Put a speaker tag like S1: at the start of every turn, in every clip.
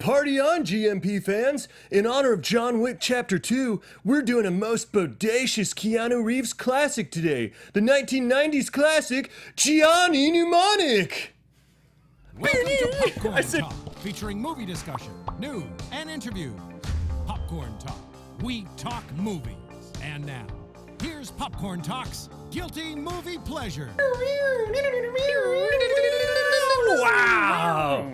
S1: Party on, GMP fans! In honor of John Wick Chapter 2, we're doing a most bodacious Keanu Reeves classic today. The 1990s classic, Johnny Mnemonic!
S2: Welcome to Popcorn Talk, featuring movie discussion, news, and interviews. Popcorn Talk. We talk movies. And now, here's Popcorn Talk's Guilty Movie Pleasure.
S1: Wow!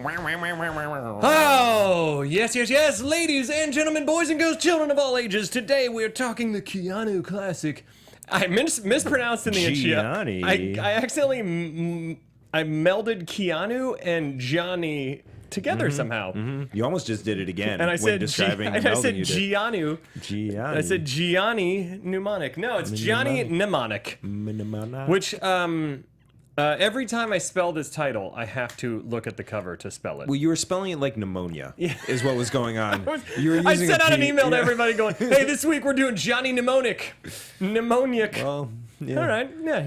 S1: Oh, yes, ladies and gentlemen, boys and girls, children of all ages. Today we're talking the Keanu classic. I mispronounced in the intro.
S3: Gianni.
S1: I accidentally I melded Keanu and Johnny together somehow.
S3: Mm-hmm. You almost just did it again.
S1: And I
S3: when
S1: said
S3: describing
S1: I said
S3: Gianni.
S1: I said Johnny Mnemonic. No, it's Johnny Mnemonic. Which every time I spell this title, I have to look at the cover to spell it.
S3: Well, you were spelling it like pneumonia. Is what was going on.
S1: I sent out an email to everybody going, "Hey, this week we're doing Johnny Mnemonic, Mnemonic."
S3: Well, yeah.
S1: All right, yeah,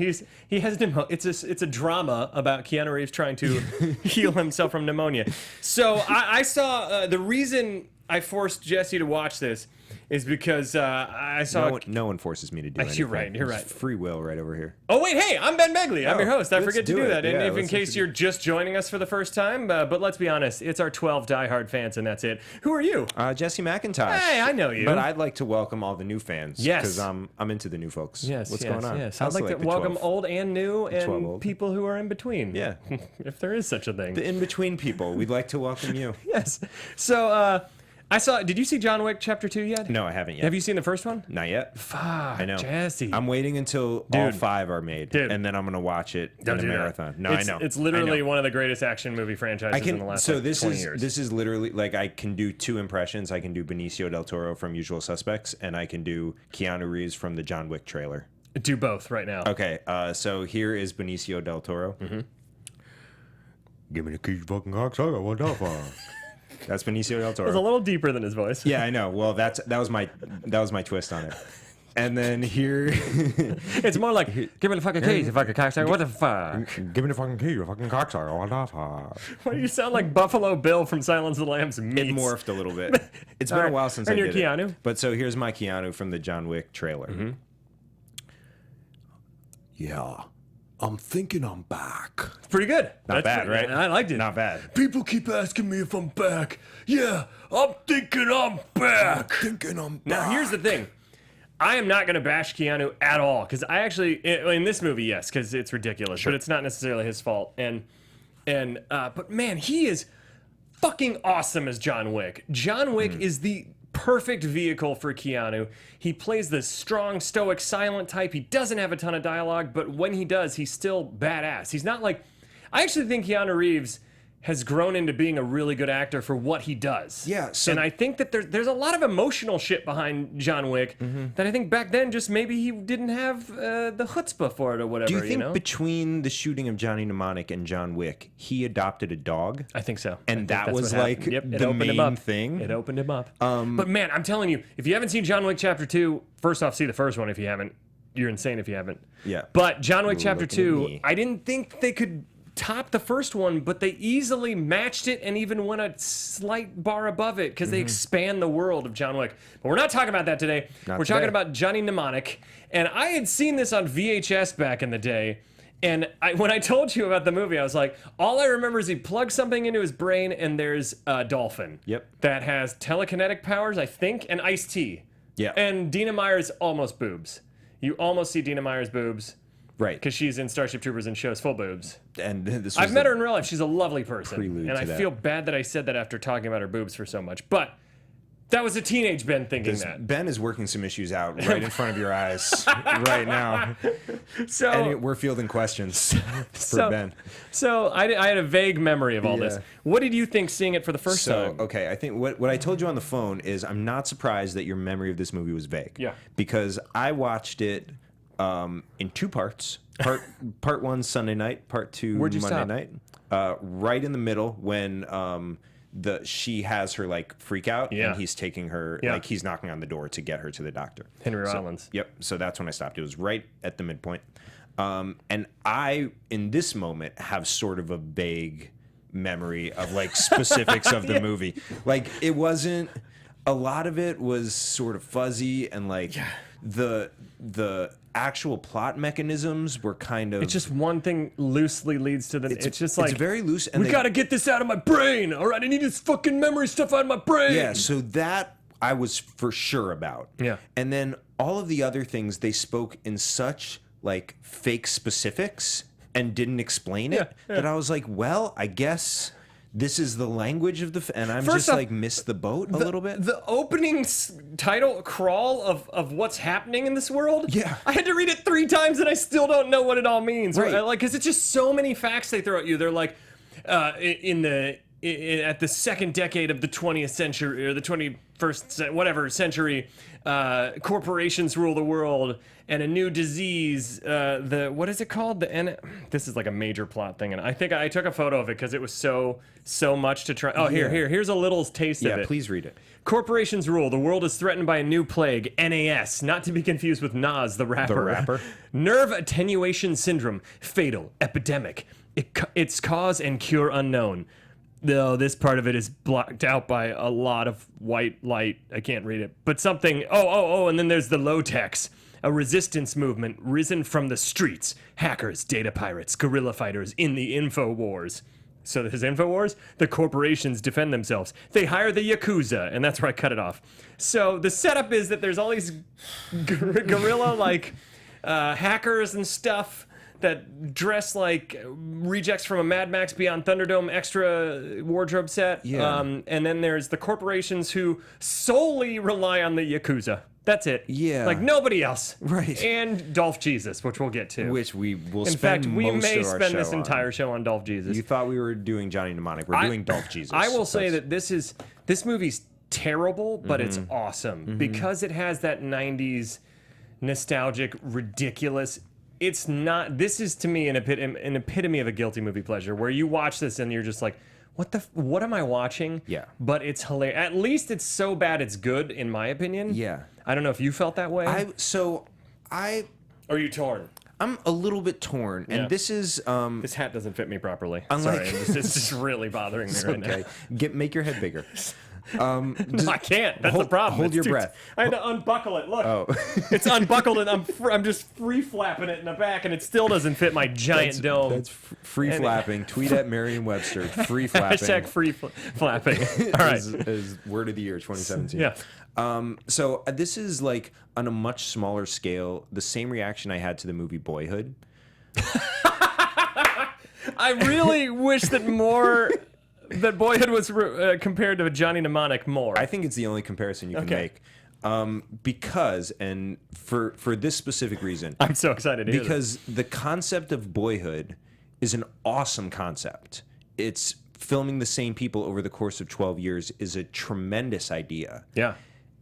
S1: he has pneumonia. It's a drama about Keanu Reeves trying to heal himself from pneumonia. So I saw the reason I forced Jesse to watch this is because I saw
S3: no one forces me to do anything.
S1: You're right.
S3: It's free will right over here.
S1: Oh wait, hey, I'm Ben Begley. I'm your host. I forget to do that. And
S3: Yeah,
S1: if in case you're just joining us for the first time, but let's be honest, it's our 12 diehard fans, and that's it. Who are you?
S3: Jesse McIntosh.
S1: Hey, I know you.
S3: But I'd like to welcome all the new fans.
S1: Yes.
S3: Because I'm into the new folks.
S1: Yes,
S3: What's
S1: yes,
S3: going on?
S1: yes.
S3: How's
S1: I'd like
S3: the
S1: to welcome
S3: 12?
S1: old and new and
S3: 12 old.
S1: people who are in between.
S3: Yeah.
S1: If there is such a thing.
S3: The in-between people. We'd like to welcome you.
S1: Yes. So did you see John Wick Chapter 2 yet?
S3: No, I haven't yet.
S1: Have you seen the first one?
S3: Not yet.
S1: Fuck,
S3: I know.
S1: Jesse.
S3: I'm waiting until all 5 are made, and then I'm going to watch it in a marathon. No, I know.
S1: It's literally one of the greatest action movie franchises in the last 20 years.
S3: This is literally, like, I can do 2 impressions. I can do Benicio del Toro from Usual Suspects, and I can do Keanu Reeves from the John Wick trailer.
S1: Do both right now.
S3: Okay, so here is Benicio del Toro. Give me the key, you fucking cocksucker. What the fuck? That's Benicio del Toro.
S1: It was a little deeper than his voice.
S3: Yeah, I know. Well, that was my twist on it. And then here,
S1: it's more like, give me the fucking keys, you fucking cocksucker. What the fuck?
S3: Give me the fucking key, you fucking cocksucker. What the fuck?
S1: Why do you sound like Buffalo Bill from Silence of the Lambs meets?
S3: It morphed a little bit. It's been a while since I did
S1: And you're Keanu?
S3: it. But so here's my Keanu from the John Wick trailer. Yeah. I'm thinking I'm back.
S1: Pretty good.
S3: Not bad, right?
S1: I liked it.
S3: Not bad.
S1: People keep asking me if I'm back. Yeah, I'm thinking I'm back. Now, here's the thing. I am not going to bash Keanu at all, because I actually, in this movie, yes, because it's ridiculous, but it's not necessarily his fault. But man, he is fucking awesome as John Wick. John Wick is the perfect vehicle for Keanu. He plays this strong, stoic, silent type. He doesn't have a ton of dialogue, but when he does, he's still badass. He's not like... I actually think Keanu Reeves has grown into being a really good actor for what he does.
S3: Yeah, so...
S1: And I think that there's a lot of emotional shit behind John Wick that I think back then just maybe he didn't have the chutzpah for it or whatever,
S3: Do you think
S1: know?
S3: between the shooting of Johnny Mnemonic and John Wick, he adopted a dog?
S1: I think so.
S3: And
S1: I think
S3: that was
S1: what
S3: like
S1: happened.
S3: the main thing?
S1: It opened him up. But man, I'm telling you, if you haven't seen John Wick Chapter 2, first off, see the first one if you haven't. You're insane if you haven't.
S3: Yeah.
S1: But John Wick Chapter
S3: Look at
S1: 2,
S3: me.
S1: I didn't think they could top the first one, but they easily matched it and even went a slight bar above it because they expand the world of John Wick. But we're not talking about that today. We're talking about Johnny Mnemonic. And I had seen this on VHS back in the day. And when I told you about the movie, I was like, all I remember is he plugs something into his brain and there's a dolphin.
S3: Yep.
S1: That has telekinetic powers, I think, and iced tea.
S3: Yeah.
S1: And Dina Meyer's almost boobs. You almost see Dina Meyer's boobs.
S3: Right.
S1: Because she's in Starship Troopers and shows full boobs.
S3: And this was
S1: I've met her in real life. She's a lovely person.
S3: prelude
S1: And
S3: to
S1: I
S3: that.
S1: feel bad that I said that after talking about her boobs for so much. But that was a teenage Ben thinking that.
S3: Ben is working some issues out right in front of your eyes right now.
S1: So
S3: And we're fielding questions for Ben.
S1: So I had a vague memory of all this.
S3: Yeah.
S1: What did you think seeing it for the first time?
S3: Okay, I think what I told you on the phone is I'm not surprised that your memory of this movie was vague.
S1: Yeah.
S3: Because I watched it in 2 parts. Part 1 Sunday night, part 2
S1: Where'd you
S3: Monday
S1: stop?
S3: night. Right in the middle when she has her like freak out
S1: Yeah.
S3: and he's taking her like he's knocking on the door to get her to the doctor.
S1: Henry Rollins.
S3: Yep. So that's when I stopped. It was right at the midpoint. And I in this moment have sort of a vague memory of like specifics of the movie. Like it wasn't. A lot of it was sort of fuzzy, and like the actual plot mechanisms were kind of.
S1: It's just one thing loosely leads to the. It's just like
S3: it's very loose, and
S1: we gotta get this out of my brain. All right, I need this fucking memory stuff out of my brain.
S3: Yeah, so that I was for sure about.
S1: Yeah,
S3: and then all of the other things they spoke in such like fake specifics and didn't explain it that I was like, well, I guess. This is the language of the, and I'm
S1: First
S3: just
S1: off,
S3: like missed the boat a little bit.
S1: The opening title crawl of what's happening in this world.
S3: Yeah,
S1: I had to read it 3 times and I still don't know what it all means.
S3: Right.
S1: Like, because it's just so many facts they throw at you. They're like, at the second decade of the 20th century or the 21st whatever century, corporations rule the world. And a new disease, what is it called? This is like a major plot thing, and I think I took a photo of it because it was so much to try. Oh, here's a little taste of it.
S3: Yeah, please read it.
S1: Corporations rule. The world is threatened by a new plague, NAS, not to be confused with Nas, the rapper.
S3: The rapper.
S1: Nerve attenuation syndrome, fatal, epidemic. Its cause and cure unknown. Though this part of it is blocked out by a lot of white light. I can't read it, but something. And then there's the low techs. A resistance movement risen from the streets. Hackers, data pirates, guerrilla fighters in the info wars. So there's info wars? The corporations defend themselves. They hire the Yakuza, and that's where I cut it off. So the setup is that there's all these guerrilla, like, hackers and stuff that dress like rejects from a Mad Max Beyond Thunderdome extra wardrobe set.
S3: Yeah.
S1: And then there's the corporations who solely rely on the Yakuza. That's it.
S3: Yeah.
S1: Like nobody else.
S3: Right.
S1: And Dolph Jesus, which we'll get to.
S3: Which we will
S1: In
S3: spend
S1: fact, we
S3: most
S1: may
S3: of our
S1: spend
S3: show
S1: this
S3: on.
S1: entire show on Dolph Jesus.
S3: You thought we were doing Johnny Mnemonic. We're doing Dolph Jesus.
S1: I will say that this movie's terrible, but it's awesome because it has that 90s nostalgic, ridiculous. It's not. This is to me an epitome of a guilty movie pleasure, where you watch this and you're just like, what am I watching?
S3: Yeah.
S1: But it's hilarious. At least it's so bad it's good, in my opinion.
S3: Yeah.
S1: I don't know if you felt that way.
S3: Or
S1: are you torn?
S3: I'm a little bit torn, and this is
S1: This hat doesn't fit me properly.
S3: Unlike-
S1: Sorry, it's just really bothering me right now.
S3: Make your head bigger.
S1: No, I can't. That's the problem.
S3: Hold your
S1: It's
S3: breath.
S1: I had to unbuckle it. Look,
S3: Oh.
S1: it's unbuckled, and I'm just free flapping it in the back, and it still doesn't fit my giant dome.
S3: That's free flapping. Tweet at Merriam-Webster. Free flapping.
S1: Hashtag free flapping. All right.
S3: Is word of the year 2017.
S1: Yeah.
S3: So this is like on a much smaller scale. The same reaction I had to the movie Boyhood.
S1: I really wish that Boyhood was compared to Johnny Mnemonic more.
S3: I think it's the only comparison you can make. Because, and for this specific reason,
S1: I'm so excited to hear
S3: because the concept of Boyhood is an awesome concept. It's filming the same people over the course of 12 years is a tremendous idea.
S1: Yeah.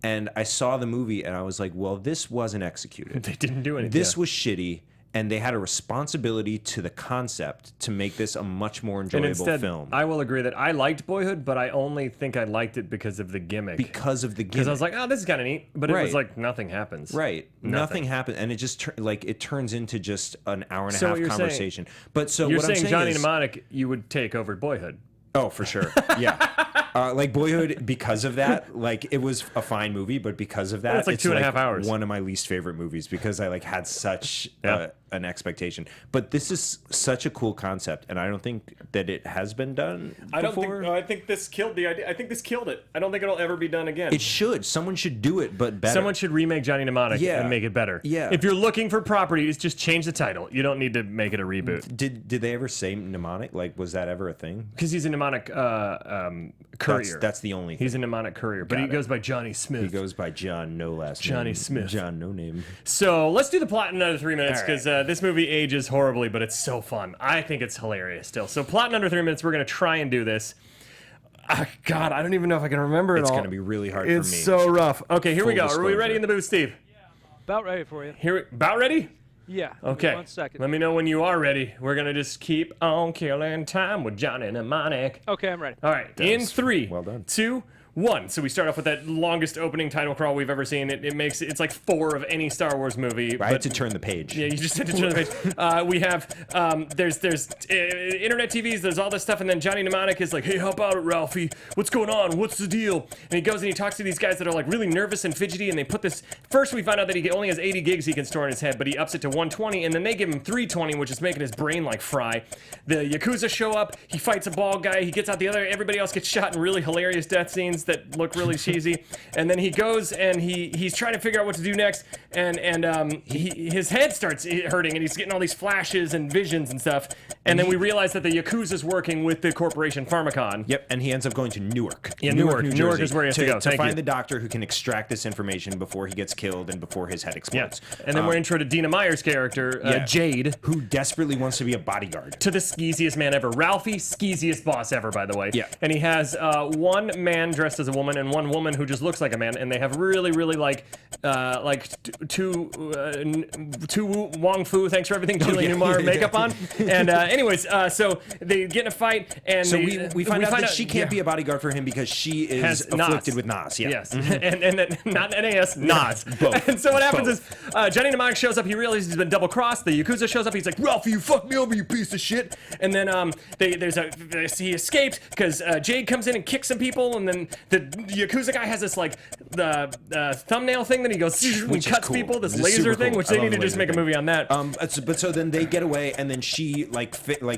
S3: And I saw the movie and I was like, well, this wasn't executed.
S1: They didn't do anything.
S3: This was shitty. And they had a responsibility to the concept to make this a much more enjoyable film.
S1: I will agree that I liked Boyhood, but I only think I liked it because of the gimmick.
S3: Because of the gimmick.
S1: Because I was like, oh, this is kind of neat. But it was
S3: Right.
S1: like, nothing happens.
S3: Right. Nothing happened. And it just it turns into just an hour and a half
S1: what you're
S3: conversation. But so
S1: You're
S3: what I'm
S1: saying
S3: saying
S1: Johnny
S3: is,
S1: Mnemonic you would take over Boyhood.
S3: Oh, for sure. Yeah. Like Boyhood, because of that, like it was a fine movie, but because of that,
S1: It's like 2.5 hours.
S3: One of my least favorite movies because I like had such an expectation. But this is such a cool concept, and I don't think that it has been done before.
S1: I think this killed the idea. I think this killed it. I don't think it'll ever be done again.
S3: It should. Someone should do it, but better.
S1: Someone should remake Johnny Mnemonic
S3: Yeah.
S1: and make it better.
S3: Yeah.
S1: If you're looking for properties, just change the title. You don't need to make it a reboot.
S3: Did they ever say mnemonic? Like, was that ever a thing?
S1: Because he's a mnemonic courier.
S3: That's the only thing.
S1: He's a mnemonic courier, but he goes by Johnny Smith.
S3: He goes by John, no last name.
S1: Johnny Smith.
S3: John, no name.
S1: So let's do the plot in another 3 minutes
S3: All
S1: because this movie ages horribly, but it's so fun. I think it's hilarious still. So plot in under 3 minutes. We're going to try and do this. God, I don't even know if I can remember it all.
S3: It's going to be really hard for me.
S1: It's so rough. Okay, here we go.
S3: Full
S1: Are we ready
S3: disclosure.
S1: in the booth, Steve?
S4: About ready for you.
S1: About ready?
S4: Yeah. give me
S1: Okay.
S4: 1 second.
S1: Let me know when you are ready. We're going to just keep on killing time with Johnny Mnemonic.
S4: Okay, I'm ready.
S1: All right. In
S3: was
S1: 3,
S3: well done.
S1: 2, one. So we start off with that longest opening title crawl we've ever seen. It's like 4 of any Star Wars movie.
S3: I had to turn the page.
S1: Yeah, you just had to turn the page. We have there's internet TVs. There's all this stuff, and then Johnny Mnemonic is like, "Hey, how about it, Ralphie? What's going on? What's the deal?" And he goes and he talks to these guys that are like really nervous and fidgety, and they put this. First, we find out that he only has 80 gigs he can store in his head, but he ups it to 120, and then they give him 320, which is making his brain like fry. The Yakuza show up. He fights a bald guy. He gets out the other. Everybody else gets shot in really hilarious death scenes that look really cheesy. And then he goes and he's trying to figure out what to do next. And his head starts hurting, and he's getting all these flashes and visions and stuff. And then we realize that the Yakuza's working with the corporation Pharmacon.
S3: Yep, and he ends up going to Newark.
S1: Yeah, Newark.
S3: New
S1: Newark
S3: Jersey,
S1: is where he has to go.
S3: To find the doctor who can extract this information before he gets killed and before his head explodes.
S1: Yeah. And then we're intro to Dina Meyer's character, Jade,
S3: who desperately wants to be a bodyguard
S1: to the skeeziest man ever. Ralphie, skeeziest boss ever, by the way.
S3: Yeah.
S1: And he has one man dressed as a woman and one woman who just looks like a man, and they have really, really two Wong Fu, thanks for everything, Julian Newmar makeup on. And anyways, so they get in a fight, and
S3: so we find out that she can't be a bodyguard for him because she is afflicted with NAS. Yeah.
S1: Yes, and not NAS, NAS.
S3: Both.
S1: And so what happens is Johnny Mnemonic shows up. He realizes he's been double crossed. The Yakuza shows up. He's like, "Ralphie, you fucked me over, you piece of shit." And then he escapes because Jade comes in and kicks some people, and then the Yakuza guy has this like the thumbnail thing that he goes and cuts
S3: cool.
S1: people. This
S3: It's
S1: laser thing,
S3: cool.
S1: which they need to just make a movie on that.
S3: But so then they get away, and then she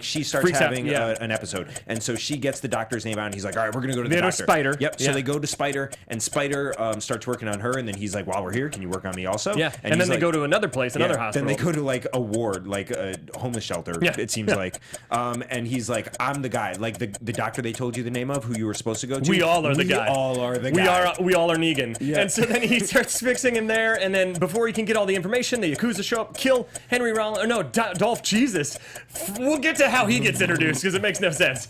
S3: she starts
S1: Freaks out,
S3: having an episode, and so she gets the doctor's name out, and he's like, "All right, we're gonna go to the
S1: They go to
S3: doctor."
S1: Spider.
S3: Yep.
S1: Yeah.
S3: So they go to Spider, and Spider starts working on her, and then he's like, "While we're here, can you work on me also?"
S1: Yeah. And then they go to another place, another hospital.
S3: Then they go to like a ward, like a homeless shelter.
S1: Yeah.
S3: It seems like. And he's like, "I'm the guy, like the doctor they told you the name of, who you were supposed to go to."
S1: We all are the guy.
S3: We all are the guy.
S1: We all are Negan.
S3: Yeah.
S1: And so then he starts fixing him there, and then before he can get all the information, the Yakuza show up, kill Henry Rollins. No, Dolph Jesus. We'll get to how he gets introduced because it makes no sense.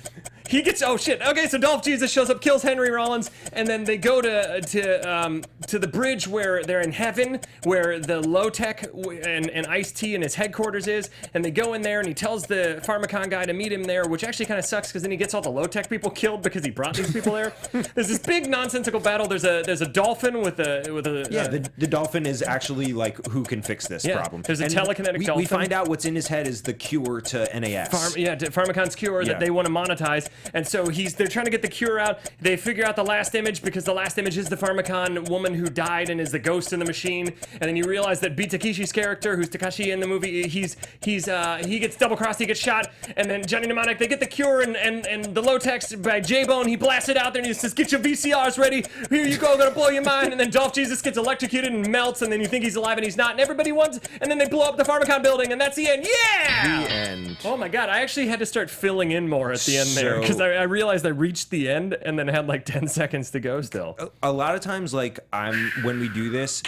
S1: He gets okay. So Dolph Jesus shows up, kills Henry Rollins, and then they go to the bridge where they're in heaven, where the low tech and Ice-T and his headquarters is, and they go in there, and he tells the Pharmacon guy to meet him there, which actually kind of sucks because then he gets all the low tech people killed because he brought these people there. There's this big nonsensical battle. There's a dolphin with a
S3: the dolphin is actually like who can fix this problem.
S1: There's a telekinetic dolphin.
S3: We find out what's in his head is the cure to NAS.
S1: Pharmacon's cure that they want to monetize. And so they're trying to get the cure out. They figure out the last image because the last image is the Pharmacon woman who died and is the ghost in the machine. And then you realize that B. Takeshi's character, who's Takashi in the movie, he gets double crossed, he gets shot. And then Johnny Mnemonic, they get the cure and the low text by J-Bone, he blasts it out there and he says, "Get your VCRs ready. Here you go, gonna blow your mind." And then Dolph Jesus gets electrocuted and melts, and then you think he's alive and he's not. And everybody wants, and then they blow up the Pharmacon building, and that's the end. Yeah!
S3: The end.
S1: Oh my god, I actually had to start filling in more at the end there because I realized I reached the end and then had like 10 seconds to go still.
S3: A lot of times, like when we do this,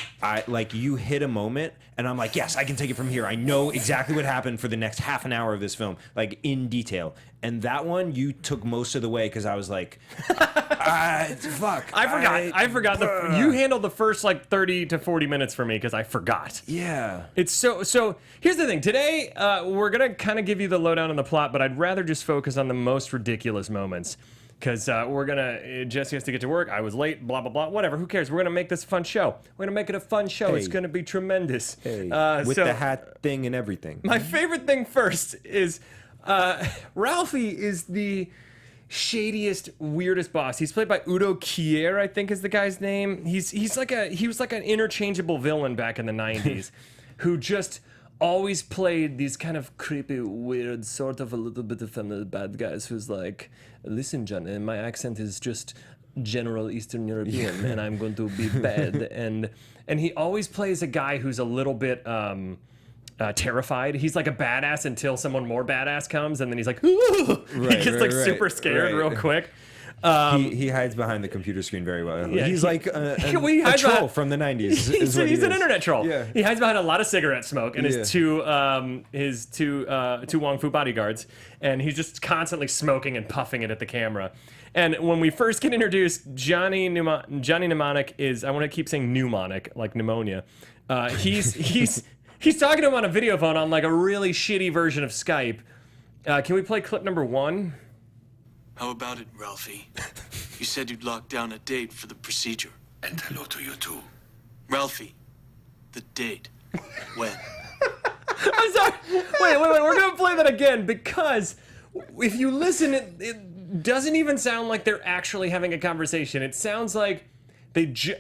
S3: you hit a moment and I'm like, yes, I can take it from here. I know exactly what happened for the next half an hour of this film, like in detail. And that one, you took most of the way because I was like, fuck.
S1: I forgot. You handled the first like 30 to 40 minutes for me because I forgot.
S3: Yeah.
S1: It's so here's the thing. Today, we're going to kind of give you the lowdown on the plot, but I'd rather just focus on the most ridiculous moments. Because Jesse has to get to work. I was late, blah, blah, blah. Whatever, who cares? We're going to make this a fun show. We're going to make it a fun show.
S3: Hey.
S1: It's going to be tremendous.
S3: Hey, with the hat thing and everything.
S1: My favorite thing first is Ralphie is the shadiest, weirdest boss. He's played by Udo Kier, I think is the guy's name. He was like an interchangeable villain back in the 90s who just always played these kind of creepy, weird, sort of a little bit of bad guys who's like, "Listen, John, my accent is just general Eastern European, and I'm going to be bad." And he always plays a guy who's a little bit terrified. He's like a badass until someone more badass comes, and then he's like, "Ooh!" He gets super scared real quick.
S3: He hides behind the computer screen very well.
S1: Yeah,
S3: he's like a troll from the 90s.
S1: He's an internet troll.
S3: Yeah.
S1: He hides behind a lot of cigarette smoke and his two Wong Fu bodyguards, and he's just constantly smoking and puffing it at the camera. And when we first get introduced, Johnny Mnemonic is, I want to keep saying mnemonic, like pneumonia. He's talking to him on a video phone on like a really shitty version of Skype. Can we play clip number 1?
S5: How about it, Ralphie? You said you'd lock down a date for the procedure.
S6: And hello to you too.
S5: Ralphie, the date. When?
S1: I'm sorry. Wait. We're gonna play that again because if you listen, it doesn't even sound like they're actually having a conversation. It sounds like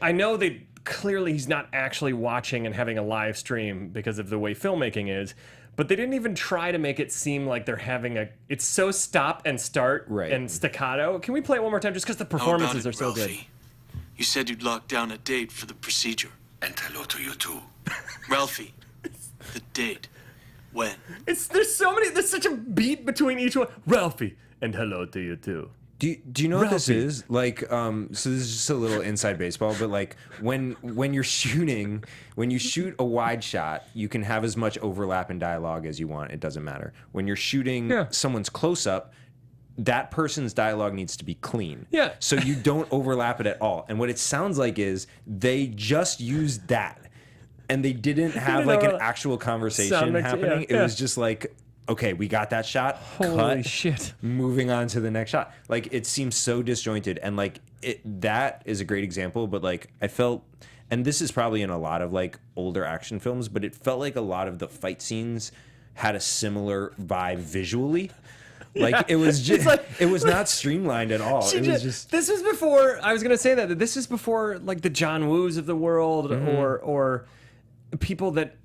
S1: I know they clearly he's not actually watching and having a live stream because of the way filmmaking is. But they didn't even try to make it seem like they're having a. It's so stop and start and staccato. Can we play it one more time just because the performances are so
S5: Ralphie?
S1: good?
S5: You said you'd lock down a date for the procedure.
S6: And hello to you too.
S5: Ralphie, the date. When?
S1: There's such a beat between each one. Ralphie, and hello to you too.
S3: Do you know what this is? Like, so this is just a little inside baseball, but like when you shoot a wide shot, you can have as much overlap in dialogue as you want. It doesn't matter. When you're shooting someone's close up, that person's dialogue needs to be clean.
S1: Yeah.
S3: So you don't overlap it at all. And what it sounds like is they just used that. And they didn't have like an actual conversation happening. It was just like, okay, we got that shot.
S1: Holy
S3: cut,
S1: shit.
S3: Moving on to the next shot. Like, it seems so disjointed. And like that is a great example, but like I felt, and this is probably in a lot of like older action films, but it felt like a lot of the fight scenes had a similar vibe visually. Like it was just it was not streamlined at all. It was just
S1: this was before I was gonna say that this is before like the John Woos of the world or people that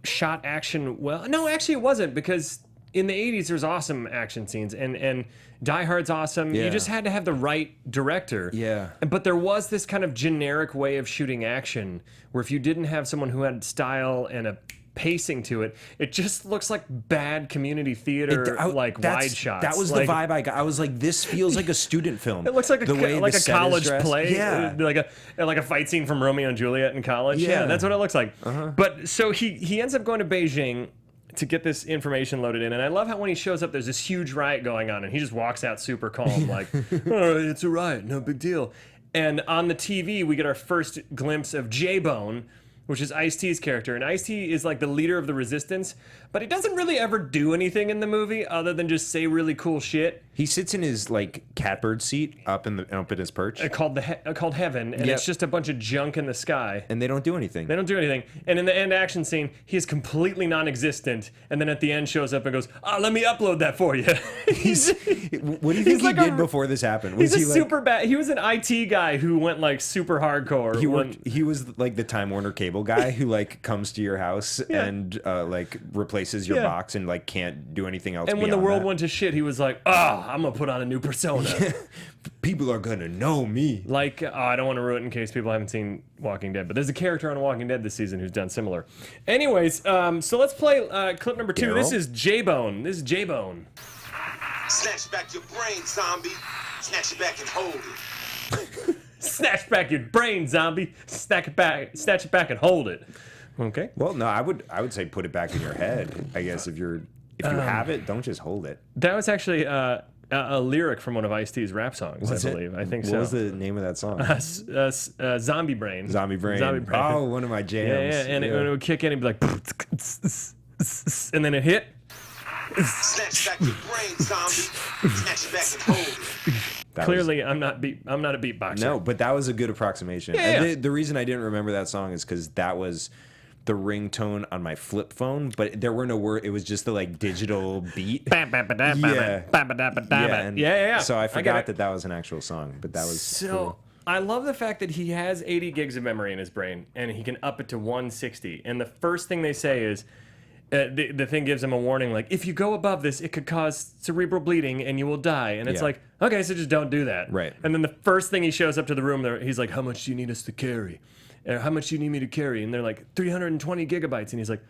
S1: shot action well. No, actually it wasn't, because in the 80s there's awesome action scenes and Die Hard's awesome.
S3: Yeah.
S1: You just had to have the right director.
S3: Yeah.
S1: But there was this kind of generic way of shooting action where if you didn't have someone who had style and a pacing to it, it just looks like bad community theater, wide shots.
S3: That was the vibe I got. I was like, this feels like a student film.
S1: It looks like a college play,
S3: yeah,
S1: like a fight scene from Romeo and Juliet in college. Yeah, that's what it looks like. But so he ends up going to Beijing to get this information loaded in, and I love how when he shows up, there's this huge riot going on, and he just walks out super calm, like, "Oh, it's a riot, no big deal." And on the TV, we get our first glimpse of J-Bone, which is Ice-T's character. And Ice-T is like the leader of the resistance, but he doesn't really ever do anything in the movie other than just say really cool shit.
S3: He sits in his like catbird seat up in his perch,
S1: called Heaven, and it's just a bunch of junk in the sky.
S3: and they don't do anything.
S1: They don't do anything. And in the end action scene, he is completely non-existent. And then at the end shows up and goes, let me upload that for you.
S3: What do you think he did before this happened? Was
S1: He's
S3: he
S1: super bad. He was an IT guy who went like super hardcore.
S3: He was like the Time Warner cable guy who like comes to your house and like replaces your box and like can't do anything else.
S1: And when the
S3: beyond
S1: world
S3: that.
S1: went to shit, he was like, I'm gonna put on a new persona.
S3: People are gonna know me.
S1: Like, I don't want to ruin it in case people haven't seen Walking Dead, but there's a character on Walking Dead this season who's done similar. Anyways, so let's play clip number 2.
S3: Daryl?
S1: This is J-Bone.
S6: Snatch back your brain, zombie. Snatch it back and hold it.
S1: Snatch back your brain, zombie. Snatch it back and hold it. Okay.
S3: Well, no, I would say put it back in your head. I guess if you have it, don't just hold it.
S1: That was actually a lyric from one of Ice-T's rap songs, I believe. I think so.
S3: What was the name of that song?
S1: Zombie Brain.
S3: Zombie Brain. Oh, one of my jams.
S1: Yeah. And it would kick in and be like, and then it hit.
S6: Snatch back your brain, zombie. Snatch it back and hold it.
S1: Clearly, I'm not a beatboxer.
S3: No, but that was a good approximation.
S1: Yeah.
S3: And the reason I didn't remember that song is because that was the ringtone on my flip phone, but there were no words. It was just the like digital beat. Yeah. So I forgot that was an actual song, but that was
S1: so. I love the fact that he has 80 gigs of memory in his brain, and he can up it to 160. And the first thing they say is, the thing gives him a warning, like, if you go above this, it could cause cerebral bleeding and you will die. And it's like, okay, so just don't do that.
S3: Right.
S1: And then the first thing he shows up to the room, he's like, how much do you need us to carry? How much do you need me to carry? And they're like, 320 gigabytes. And he's like,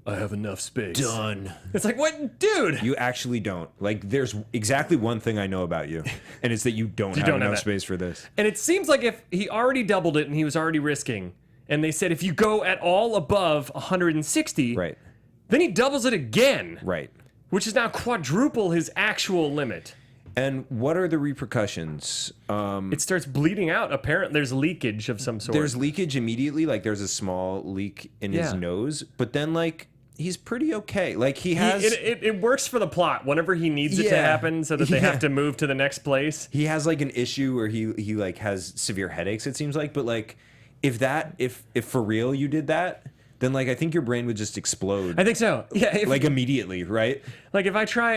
S1: I have enough space.
S3: Done.
S1: It's like, what? Dude.
S3: You actually don't. Like, there's exactly one thing I know about you, and it's that you don't have enough space for this.
S1: And it seems like if he already doubled it and he was already risking, and they said if you go at all above 160...
S3: Right.
S1: Then he doubles it again.
S3: Right.
S1: Which is now quadruple his actual limit.
S3: And what are the repercussions?
S1: It starts bleeding out. Apparently, there's leakage of some sort.
S3: There's leakage immediately. Like, there's a small leak in his nose. But then, like, he's pretty okay. Like he has
S1: It works for the plot whenever he needs it to happen, so that they have to move to the next place.
S3: He has like an issue where he like has severe headaches. It seems like, but like if for real you did that, then like I think your brain would just explode.
S1: I think so. Yeah,
S3: like immediately, right?
S1: Like if I try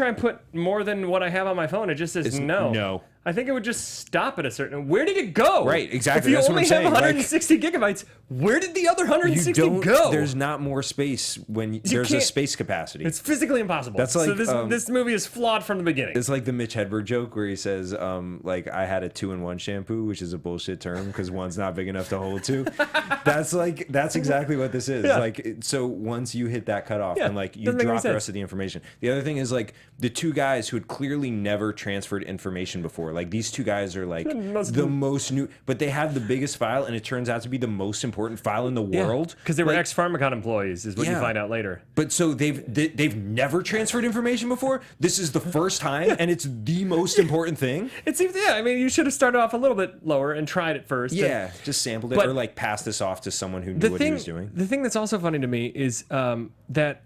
S1: and put more than what I have on my phone, it just says no.
S3: No.
S1: I think it would just stop at a certain. Where did it go?
S3: Right, exactly.
S1: If you
S3: That's
S1: only
S3: what I'm
S1: have
S3: saying.
S1: 160 gigabytes, where did the other 160
S3: You don't.
S1: go?
S3: There's not more space when there's a
S1: can't-
S3: space capacity.
S1: It's physically impossible.
S3: That's like,
S1: so. This movie is flawed from the beginning.
S3: It's like the Mitch Hedberg joke where he says, like, I had a 2-in-1 shampoo, which is a bullshit term because one's not big enough to hold two. That's exactly what this is.
S1: Yeah.
S3: Like, so once you hit that cutoff,
S1: Yeah,
S3: and like you
S1: doesn't make any
S3: drop the
S1: sense.
S3: rest of the information. The other thing is like the two guys who had clearly never transferred information before. Like these two guys are like the most new, but they have the biggest file, and it turns out to be the most important file in the world
S1: Because they were
S3: Like,
S1: ex-Pharmacon employees, is what you
S3: Yeah.
S1: find out later.
S3: But so they've never transferred information before. This is the first time, and it's the most important thing.
S1: It seems, yeah. I mean, you should have started off a little bit lower and tried it first.
S3: Yeah, just sampled it
S1: But-
S3: or like passed this off to someone who knew what he was doing.
S1: The thing that's also funny to me is that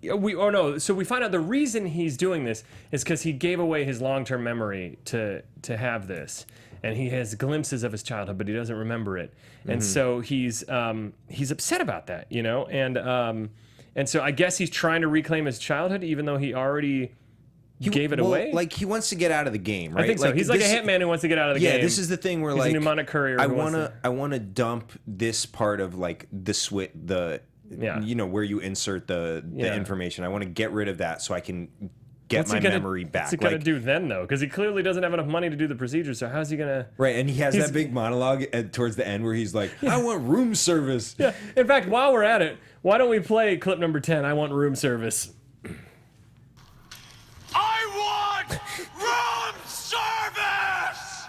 S1: so we find out the reason he's doing this is because he gave away his long-term memory to have this, and he has glimpses of his childhood, but he doesn't remember it, and so he's upset about that, you know, and so I guess he's trying to reclaim his childhood, even though he already gave it away.
S3: Like he wants to get out of the game, right?
S1: I think so. He's like a hitman who wants to get out of the game.
S3: Yeah, this is the thing where
S1: He's a
S3: like
S1: mnemonic courier
S3: I
S1: who wants
S3: want to dump this part of like
S1: Yeah.
S3: you know, where you insert the
S1: Yeah.
S3: information. I want to get rid of that so I can get
S1: What's he
S3: my
S1: gonna-
S3: memory back.
S1: What's he gonna do then, though? Because he clearly doesn't have enough money to do the procedure. So how's he gonna?
S3: Right, and he has
S1: He's-
S3: that big monologue towards the end where he's like, "I want room service."
S1: Yeah. In fact, while we're at it, why don't we play clip number 10? I want room service.
S6: I want room service!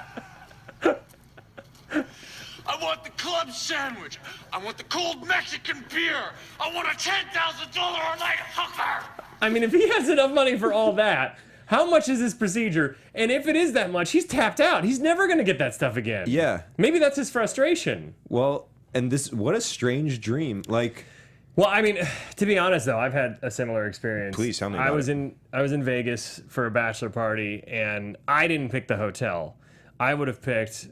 S6: I want the club sandwich. I want the cold Mexican beer. I want a $10,000 a night hooker.
S1: I mean, if he has enough money for all that, how much is this procedure? And if it is that much, he's tapped out. He's never gonna get that stuff again.
S3: Yeah.
S1: Maybe that's his frustration.
S3: Well, and what a strange dream. Like,
S1: Well, I mean, to be honest though, I've had a similar experience.
S3: Please tell me
S1: I
S3: about
S1: was
S3: it.
S1: in Vegas for a bachelor party, and I didn't pick the hotel. I would have picked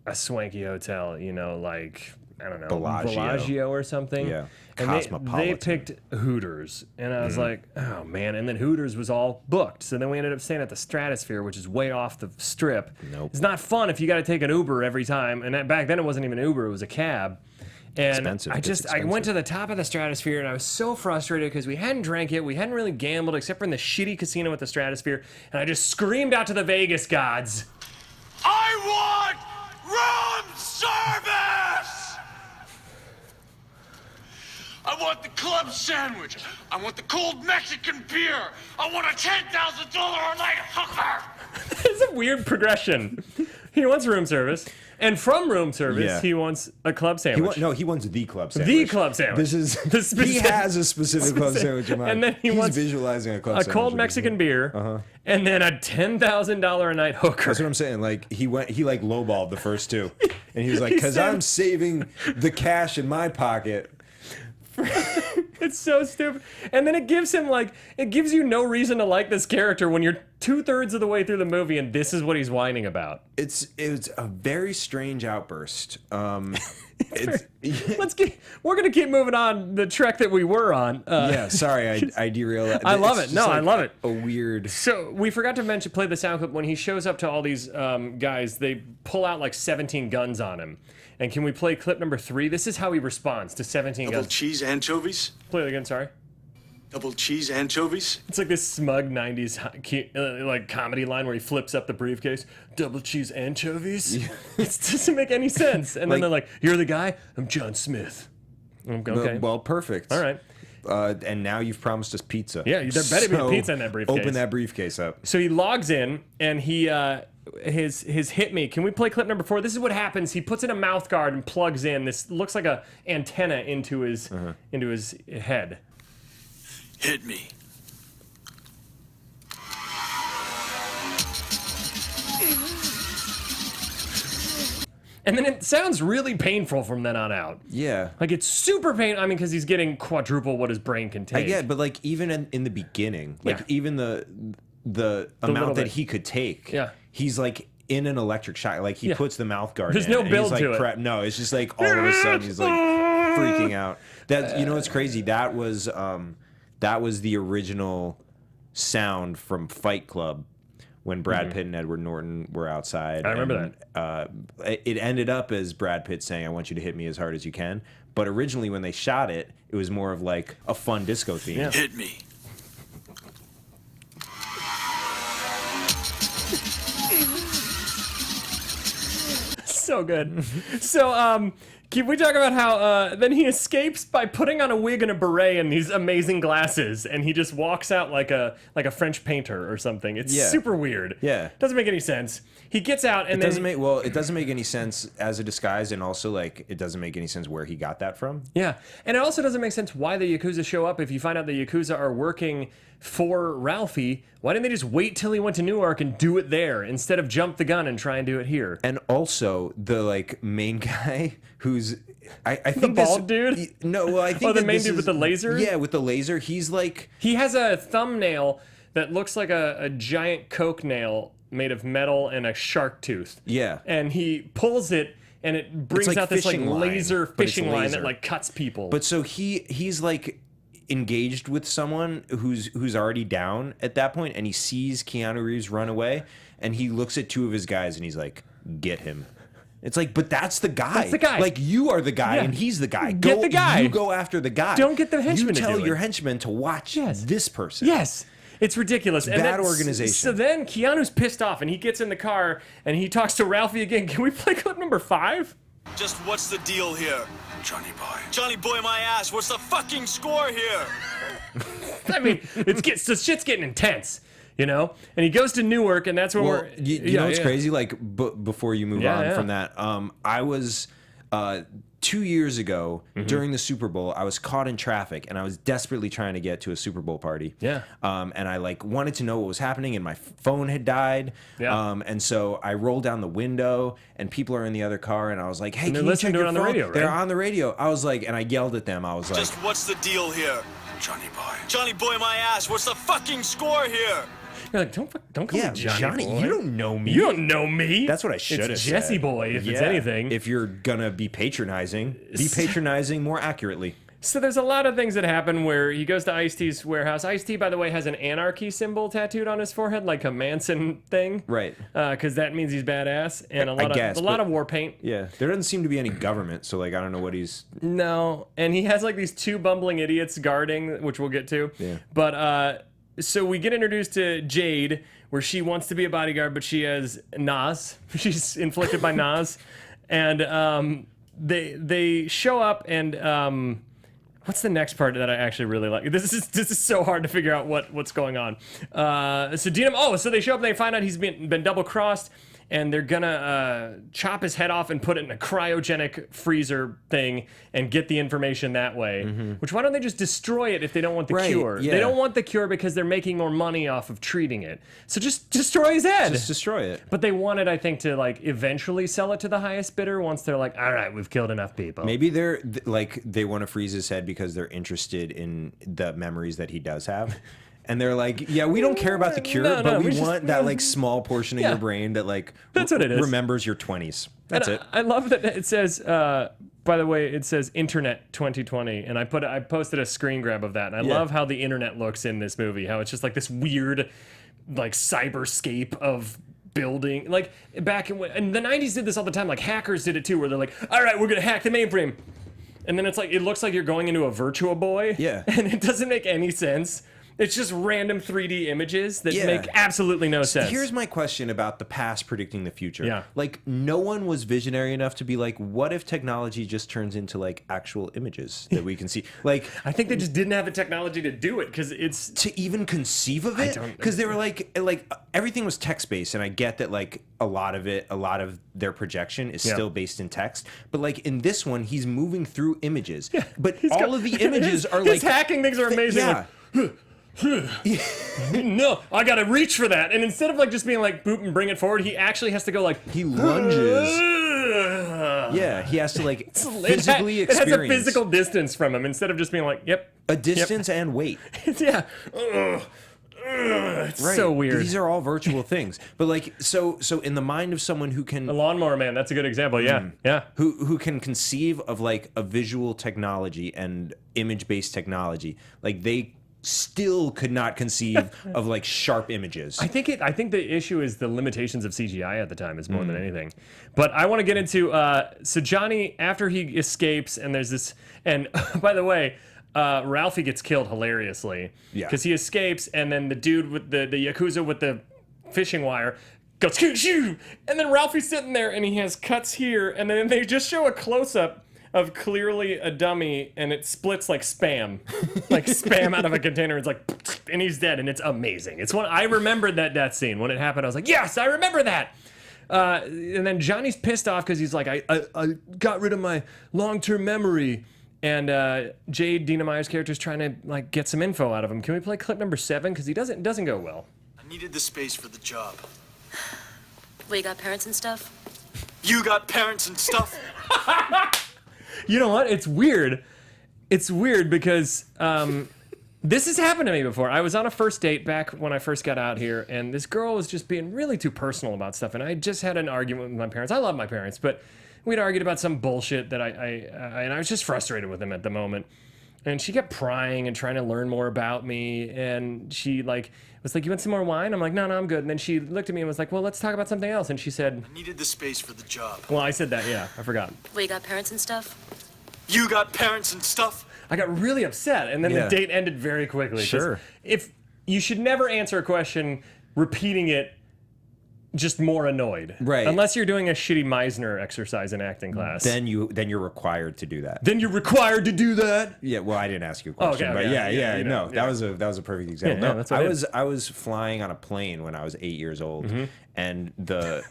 S1: a swanky hotel, you know, like I don't know,
S3: Bellagio.
S1: or something.
S3: Yeah.
S1: And they
S3: Cosmopolitan.
S1: picked Hooters, and I was like, oh man. And then Hooters was all booked, so then we ended up staying at the Stratosphere, which is way off the strip.
S3: Nope.
S1: It's not fun if you got to take an Uber every time, and back then it wasn't even Uber; it was a cab. And
S3: Expensive.
S1: I
S3: It's
S1: I went to
S3: expensive.
S1: the top of the Stratosphere, and I was so frustrated because we hadn't drank yet, we hadn't really gambled except for in the shitty casino at the Stratosphere, and I just screamed out to the Vegas gods.
S6: I want room service! I want the club sandwich. I want the cold Mexican beer. I want a $10,000 a night hooker.
S1: It's a weird progression. He wants room service, and from room service,
S3: Yeah.
S1: he wants a club sandwich.
S3: he wants the club sandwich.
S1: The club sandwich.
S3: This is
S1: The specific-
S3: he has a specific club sandwich in mind.
S1: And then
S3: he's
S1: wants
S3: visualizing a club
S1: a
S3: sandwich.
S1: cold Mexican beer, and then a $10,000 a night hooker.
S3: That's what I'm saying. Like he like lowballed the first two, and he was like,
S1: He
S3: "Cause
S1: said-
S3: I'm saving the cash in my pocket."
S1: It's so stupid. And then it gives you no reason to like this character when you're 2/3 of the way through the movie and this is what he's whining about.
S3: It's a very strange outburst.
S1: We're gonna keep moving on the trek that we were on.
S3: Yeah, sorry, I derailed.
S1: I love
S3: It's
S1: it.
S3: just
S1: No, I love it.
S3: A weird.
S1: So we forgot to play the sound clip when he shows up to all these guys. They pull out like 17 guns on him. And can we play clip number 3? This is how he responds to 17
S5: Double
S1: guns.
S5: cheese anchovies?
S1: Play it again. Sorry.
S5: Double cheese anchovies?
S1: It's like this smug 90s like comedy line where he flips up the briefcase. Double cheese anchovies? It doesn't make any sense. And then they're like, you're the guy? I'm John Smith. Okay.
S3: Well, perfect.
S1: All right.
S3: And now you've promised us pizza.
S1: Yeah, there better be a pizza in that briefcase.
S3: Open that briefcase up.
S1: So he logs in and he his hit me. Can we play clip number 4? This is what happens. He puts in a mouth guard and plugs in. This looks like a antenna into his head.
S5: Hit me.
S1: And then it sounds really painful from then on out.
S3: Yeah.
S1: Like, it's super painful. I mean, because he's getting quadruple what his brain can take.
S3: I get, but like even in the beginning, like even the amount that he could take, he's like in an electric shock. Like he puts the mouth guard.
S1: There's
S3: in,
S1: no
S3: and
S1: build
S3: he's like,
S1: to it.
S3: No, it's just like all of a sudden he's like freaking out. That it's crazy. That was the original sound from Fight Club. When Brad Pitt and Edward Norton were outside.
S1: I remember that.
S3: It ended up as Brad Pitt saying, I want you to hit me as hard as you can. But originally when they shot it, it was more of like a fun disco theme.
S1: Yeah.
S5: Hit me.
S1: So good. So, can we talk about how then he escapes by putting on a wig and a beret and these amazing glasses, and he just walks out like a French painter or something. It's super weird.
S3: Yeah.
S1: Doesn't make any sense. He gets out and
S3: it doesn't make any sense as a disguise, and also like it doesn't make any sense where he got that from.
S1: Yeah, and it also doesn't make sense why the Yakuza show up if you find out the Yakuza are working for Ralphie. Why didn't they just wait till he went to Newark and do it there instead of jump the gun and try and do it here?
S3: And also the like main guy who's I think
S1: the bald dude.
S3: No, well I think
S1: the main dude with the laser.
S3: Yeah, with the laser. He's like
S1: he has a thumbnail that looks like a giant Coke nail made of metal and a shark tooth.
S3: Yeah,
S1: and he pulls it. And it brings
S3: like
S1: out this like
S3: fishing line,
S1: laser
S3: but it's
S1: fishing line
S3: laser.
S1: that like cuts people.
S3: But so he's like engaged with someone who's already down at that point, and he sees Keanu Reeves run away, and he looks at two of his guys, and he's like, "Get him." It's like, but that's the guy.
S1: That's the guy.
S3: Like you are the guy, and he's the guy.
S1: Get the guy.
S3: You go after the guy.
S1: Don't get the henchman to
S3: You tell
S1: do it.
S3: your henchman to watch this person.
S1: Yes. It's ridiculous.
S3: It's bad organization.
S1: So then Keanu's pissed off, and he gets in the car, and he talks to Ralphie again. Can we play clip number 5?
S6: Just what's the deal here?
S5: Johnny boy.
S6: Johnny boy my ass, what's the fucking score here?
S1: I mean, the shit's getting intense, you know? And he goes to Newark, and that's when
S3: Well,
S1: we're...
S3: you know what's crazy? Like, before you move on from that, I was 2 years ago during the Super Bowl. I was caught in traffic, and I was desperately trying to get to a Super Bowl party.
S1: Yeah.
S3: And I like wanted to know what was happening, and my phone had died.
S1: Yeah.
S3: And so I rolled down the window, and people are in the other car, and I was like, "Hey,
S1: And they're
S3: can you
S1: listening
S3: check
S1: to it
S3: your
S1: on the
S3: phone?"
S1: radio, right?
S3: They're on the radio. I was like, and I yelled at them. I was like,
S6: Just what's the deal here?
S5: Johnny boy.
S6: Johnny boy my ass, what's the fucking score here?
S1: You're like, don't call
S3: "Yeah,
S1: me Johnny boy.
S3: you don't know me.
S1: You don't know me.
S3: That's what I should have
S1: It's
S3: said.
S1: Jesse boy, if it's anything.
S3: If you're gonna be patronizing more accurately.
S1: So there's a lot of things that happen where he goes to Ice-T's warehouse. Ice-T, by the way, has an anarchy symbol tattooed on his forehead, like a Manson thing.
S3: Right.
S1: Because that means he's badass. And a lot of war paint.
S3: Yeah, there doesn't seem to be any government, so like I don't know what he's.
S1: No, and he has like these 2 bumbling idiots guarding, which we'll get to.
S3: Yeah.
S1: But so we get introduced to Jade, where she wants to be a bodyguard, but she has Nas. She's inflicted by Nas, and they show up and. What's the next part that I actually really like? This is so hard to figure out what's going on. So they show up and they find out he's been double crossed, and they're gonna chop his head off and put it in a cryogenic freezer thing and get the information that way. Which, why don't they just destroy it if they don't want the cure?
S3: Yeah.
S1: They don't want the cure because they're making more money off of treating it. So just destroy his head.
S3: Just destroy it.
S1: But they wanted, I think, to like eventually sell it to the highest bidder once they're like, all right, we've killed enough people.
S3: Maybe they're like they want to freeze his head because they're interested in the memories that he does have. And they're like, yeah, we don't care about the cure, but we want that like small portion of your brain that like
S1: That's what it is.
S3: remembers your 20s. That's it.
S1: I love that it says, by the way, it says Internet 2020, and I posted a screen grab of that, and I love how the internet looks in this movie, how it's just like this weird, like cyberscape of building. Like back in the 90s did this all the time, like hackers did it too, where they're like, all right, we're gonna hack the mainframe. And then it's like, it looks like you're going into a Virtua Boy.
S3: Yeah.
S1: And it doesn't make any sense. It's just random 3D images that make absolutely no sense.
S3: Here's my question about the past predicting the future.
S1: Yeah.
S3: Like, no one was visionary enough to be like, what if technology just turns into like actual images that we can see? Like,
S1: I think they just didn't have the technology to do it because it's...
S3: to even conceive of it, because they were like everything was text based, and I get that like a lot of their projection is still based in text, but like in this one, he's moving through images. Yeah, but all of the images are like
S1: his hacking things are amazing.
S3: Yeah.
S1: Like, no, I gotta reach for that. And instead of like just being like boop and bring it forward, he actually has to go like
S3: he lunges. Yeah, he has to like physically
S1: it has
S3: experience
S1: a physical distance from him instead of just being like, yep.
S3: a distance and weight.
S1: Yeah. It's so weird.
S3: These are all virtual things, but like so in the mind of someone who can
S1: The Lawnmower Man, that's a good example. Yeah. Yeah.
S3: who can conceive of like a visual technology and image-based technology, like they still could not conceive of like sharp images.
S1: I think the issue is the limitations of CGI at the time is more than anything. But I want to get into so Johnny, after he escapes, and there's this, and by the way, Ralphie gets killed hilariously because he escapes, and then the dude with the Yakuza with the fishing wire goes shoo, and then Ralphie's sitting there and he has cuts here, and then they just show a close-up of clearly a dummy, and it splits like spam, like spam out of a container. It's like, and he's dead, and it's amazing. It's one I remembered that death scene when it happened. I was like, yes, I remember that. And then Johnny's pissed off because he's like, I got rid of my long-term memory, and Jade, Dina Meyer's character, is trying to like get some info out of him. Can we play clip number 7 because it doesn't go well.
S5: I needed the space for the job.
S7: Well, you got parents and stuff?
S5: You got parents and stuff?
S1: You know what? It's weird. It's weird because this has happened to me before. I was on a first date back when I first got out here, and this girl was just being really too personal about stuff, and I just had an argument with my parents. I love my parents, but we'd argued about some bullshit that I was just frustrated with them at the moment. And she kept prying and trying to learn more about me, and she like was like, "You want some more wine?" I'm like, "No, I'm good." And then she looked at me and was like, "Well, let's talk about something else." And she said,
S5: I needed the space for the job.
S1: "Well, I said that, yeah, I forgot."
S7: Well, you got parents and stuff?
S5: You got parents and stuff?
S1: I got really upset, and then the date ended very quickly. 'Cause
S3: Sure.
S1: If you should never answer a question repeating it just more annoyed.
S3: Right.
S1: Unless you're doing a shitty Meisner exercise in acting class.
S3: Then you're required to do that.
S1: Then you're required to do that.
S3: Yeah, well, I didn't ask you a question,
S1: okay,
S3: but
S1: okay,
S3: yeah,
S1: you know,
S3: no,
S1: yeah.
S3: that was a perfect example.
S1: Yeah,
S3: no,
S1: that's what I did.
S3: I was flying on a plane when I was 8 years old,
S1: Mm-hmm.
S3: and the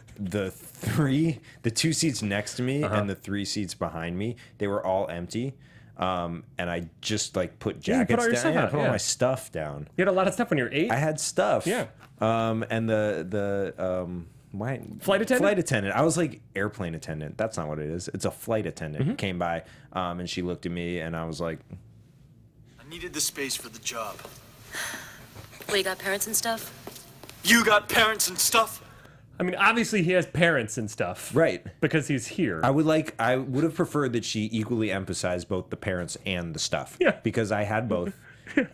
S3: 2 seats next to me and the 3 seats behind me, they were all empty. And I just like put jackets
S1: put all your
S3: down.
S1: stuff
S3: Yeah, I
S1: out,
S3: put all
S1: yeah.
S3: my stuff down.
S1: You had a lot of stuff when you were 8?
S3: I had stuff.
S1: Yeah.
S3: And
S1: Flight attendant?
S3: Flight attendant. I was like airplane attendant. That's not what it is. It's a flight attendant. Came by, and she looked at me, and I was like,
S5: I needed the space for the job.
S7: Well, you got parents and stuff?
S5: You got parents and stuff?
S1: I mean, obviously he has parents and stuff.
S3: right.
S1: Because he's here.
S3: I would have preferred that she equally emphasized both the parents and the stuff.
S1: Yeah.
S3: Because I had both.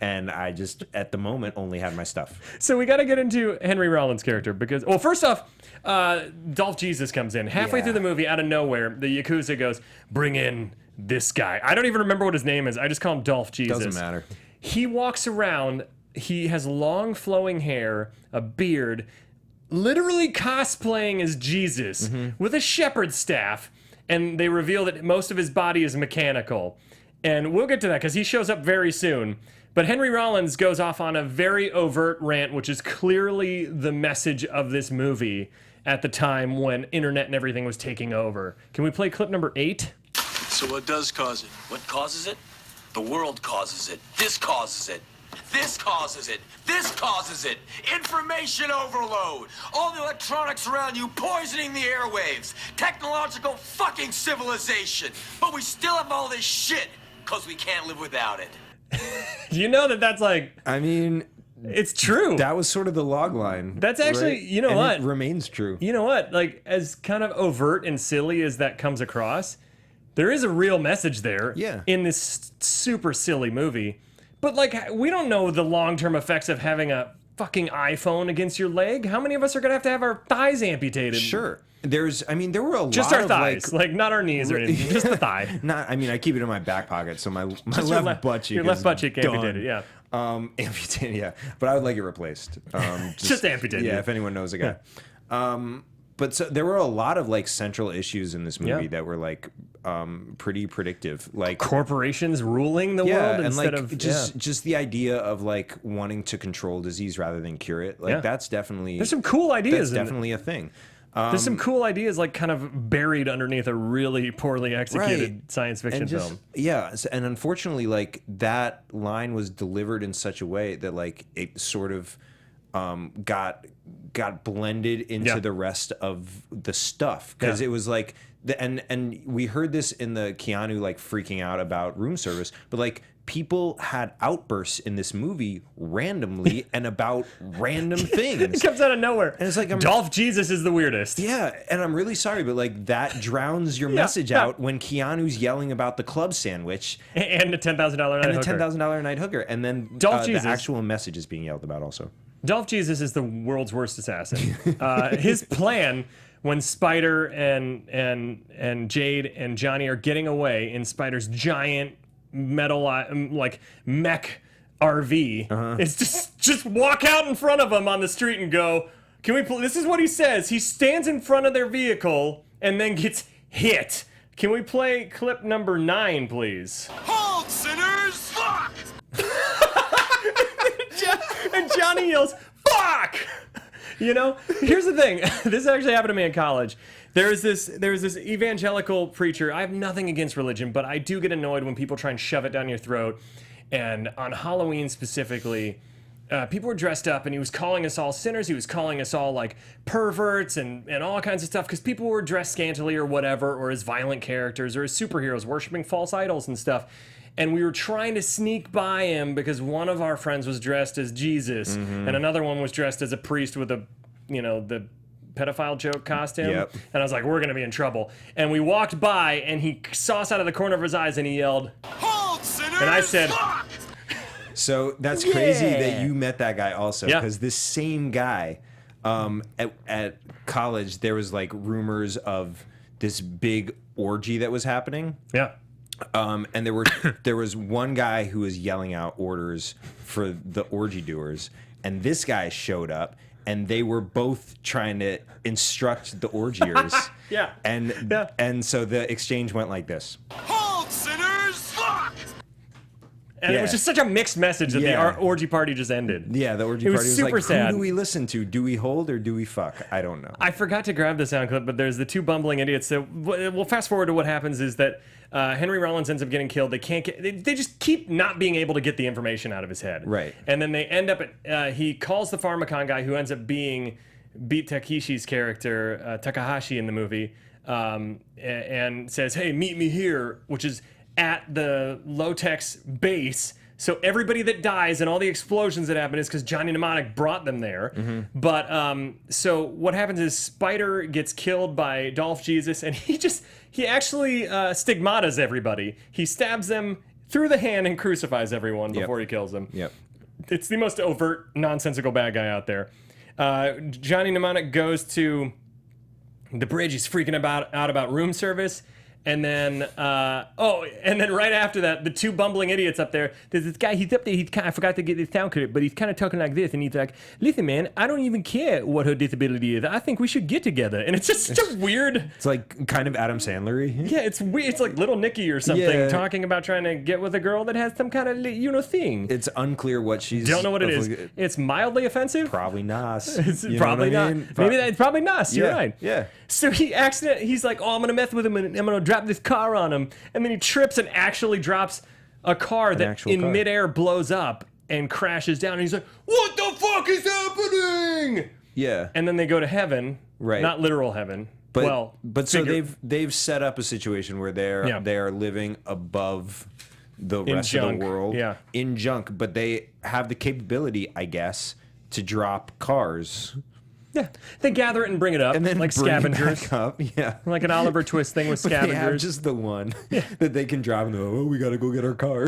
S3: And I just, at the moment, only had my stuff.
S1: So we got to get into Henry Rollins' character because, well, first off, Dolph Jesus comes in. Halfway through the movie, out of nowhere, the Yakuza goes, "Bring in this guy." I don't even remember what his name is. I just call him Dolph Jesus.
S3: Doesn't matter.
S1: He walks around. He has long flowing hair, a beard, literally cosplaying as Jesus with a shepherd's staff. And they reveal that most of his body is mechanical. And we'll get to that because he shows up very soon. But Henry Rollins goes off on a very overt rant, which is clearly the message of this movie at the time when internet and everything was taking over. Can we play clip number 8?
S5: So what does cause it?
S6: What causes it? The world causes it. This causes it. This causes it. This causes it. Information overload. All the electronics around you poisoning the airwaves. Technological fucking civilization. But we still have all this shit because we can't live without it.
S1: You know that's like,
S3: I mean,
S1: it's true.
S3: that was sort of the log line.
S1: That's actually,
S3: right?
S1: you know
S3: And
S1: what?
S3: it remains true.
S1: You know what? Like, as kind of overt and silly as that comes across, there is a real message there in this super silly movie. But, like, we don't know the long-term effects of having a fucking iPhone against your leg. How many of us are going to have our thighs amputated?
S3: Sure. There were a
S1: Just
S3: lot
S1: our
S3: of
S1: thighs. Like, not our knees or anything. Just the thigh.
S3: I keep it in my back pocket, so my
S1: Just your
S3: left butt cheek
S1: Your left
S3: is
S1: butt cheek
S3: done.
S1: amputated, yeah.
S3: Amputated, yeah. But I would like it replaced.
S1: Just amputated.
S3: Yeah, if anyone knows a guy. But so there were a lot of like central issues in this movie that were like pretty predictive, like
S1: corporations ruling the world
S3: and
S1: instead
S3: like
S1: of
S3: just the idea of like wanting to control disease rather than cure it. Like that's definitely
S1: there's some cool ideas.
S3: That's definitely a thing.
S1: There's some cool ideas like kind of buried underneath a really poorly executed science fiction film.
S3: Yeah, and unfortunately, like that line was delivered in such a way that like it sort of got blended into the rest of the stuff, because it was like and we heard this in the Keanu like freaking out about room service, but like people had outbursts in this movie randomly and about random things.
S1: It comes out of nowhere.
S3: And it's like,
S1: Dolph Jesus is the weirdest.
S3: Yeah, and I'm really sorry, but like that drowns your message out when Keanu's yelling about the club sandwich
S1: and a $10,000 night
S3: and
S1: hooker.
S3: a $10,000 night hooker, and then
S1: Dolph
S3: the
S1: Jesus.
S3: actual message is being yelled about also.
S1: Dolph Jesus is the world's worst assassin. His plan, when Spider and Jade and Johnny are getting away in Spider's giant metal like mech RV, is just walk out in front of them on the street and go, "Can we?" This is what he says. He stands in front of their vehicle and then gets hit. Can we play clip number 9, please?
S6: Hold, sinners! Fuck!
S1: And Johnny yells, "Fuck!" You know, here's the thing. This actually happened to me in college. There was this evangelical preacher. I have nothing against religion, but I do get annoyed when people try and shove it down your throat. And on Halloween specifically, people were dressed up, and he was calling us all sinners. He was calling us all like perverts and all kinds of stuff, because people were dressed scantily or whatever, or as violent characters or as superheroes, worshiping false idols and stuff. And we were trying to sneak by him because one of our friends was dressed as Jesus, and another one was dressed as a priest with the pedophile joke costume.
S3: Yep.
S1: And I was like, we're going to be in trouble. And we walked by, and he saw us out of the corner of his eyes, and he yelled,
S6: Hold, sinners!
S1: and I said,
S6: Fuck!
S3: So that's crazy that you met that guy also,
S1: Yeah.
S3: because this same guy at college, there was like rumors of this big orgy that was happening.
S1: yeah.
S3: And there was one guy who was yelling out orders for the orgy doers, and this guy showed up, and they were both trying to instruct the orgiers.
S1: Yeah.
S3: And so the exchange went like this.
S6: Hold, sinners! Fuck!
S1: And it was just such a mixed message that
S3: Yeah.
S1: the orgy party just ended.
S3: Yeah, the orgy
S1: It was
S3: party was
S1: super
S3: like,
S1: sad.
S3: who do we listen to? Do we hold or do we fuck? I don't know.
S1: I forgot to grab the sound clip, but there's the two bumbling idiots. So we'll fast forward to what happens is that Henry Rollins ends up getting killed. They can't get. They just keep not being able to get the information out of his head.
S3: Right.
S1: And then they end up at. He calls the Pharmacon guy, who ends up being Beat Takeshi's character, Takahashi in the movie, and says, "Hey, meet me here," which is at the Low-Tech's base. So everybody that dies and all the explosions that happen is because Johnny Mnemonic brought them there. But so what happens is Spider gets killed by Dolph Jesus, and he actually stigmatas everybody. He stabs them through the hand and crucifies everyone before he kills them.
S3: Yep.
S1: It's the most overt, nonsensical bad guy out there. Johnny Mnemonic goes to the bridge. He's freaking out about room service. And then, and then right after that, the two bumbling idiots up there. There's this guy. He's up there. I forgot to get the sound clip, but he's kind of talking like this, and he's like, "Listen, man, I don't even care what her disability is. I think we should get together." And it's just such a weird.
S3: It's like kind of Adam Sandler-y.
S1: Yeah, it's weird. It's like Little Nicky or something,
S3: Yeah.
S1: talking about trying to get with a girl that has some kind of thing.
S3: It's unclear what she's.
S1: Don't know what it is. It's mildly offensive.
S3: Probably not.
S1: It's
S3: You know
S1: probably
S3: what I
S1: not.
S3: mean?
S1: Maybe that's probably not. You're right.
S3: Yeah.
S1: So he's like, "Oh, I'm gonna mess with him and I'm gonna drop this car on him," and then he trips and actually drops a car that
S3: actual
S1: in
S3: car.
S1: midair blows up and crashes down. And he's like, "What the fuck is happening?"
S3: Yeah.
S1: And then they go to heaven,
S3: Right.
S1: Not literal heaven.
S3: But so they've set up a situation where
S1: Yeah.
S3: they are living above the
S1: In
S3: rest
S1: junk,
S3: of the world
S1: yeah.
S3: in junk, but they have the capability, I guess, to drop cars
S1: Yeah, they gather it and bring it up,
S3: and then
S1: like
S3: bring it
S1: scavengers,
S3: back up. Yeah.
S1: like an Oliver Twist thing with
S3: They have
S1: scavengers.
S3: just the one that they can drive and they're like, "Oh, we gotta go get our car."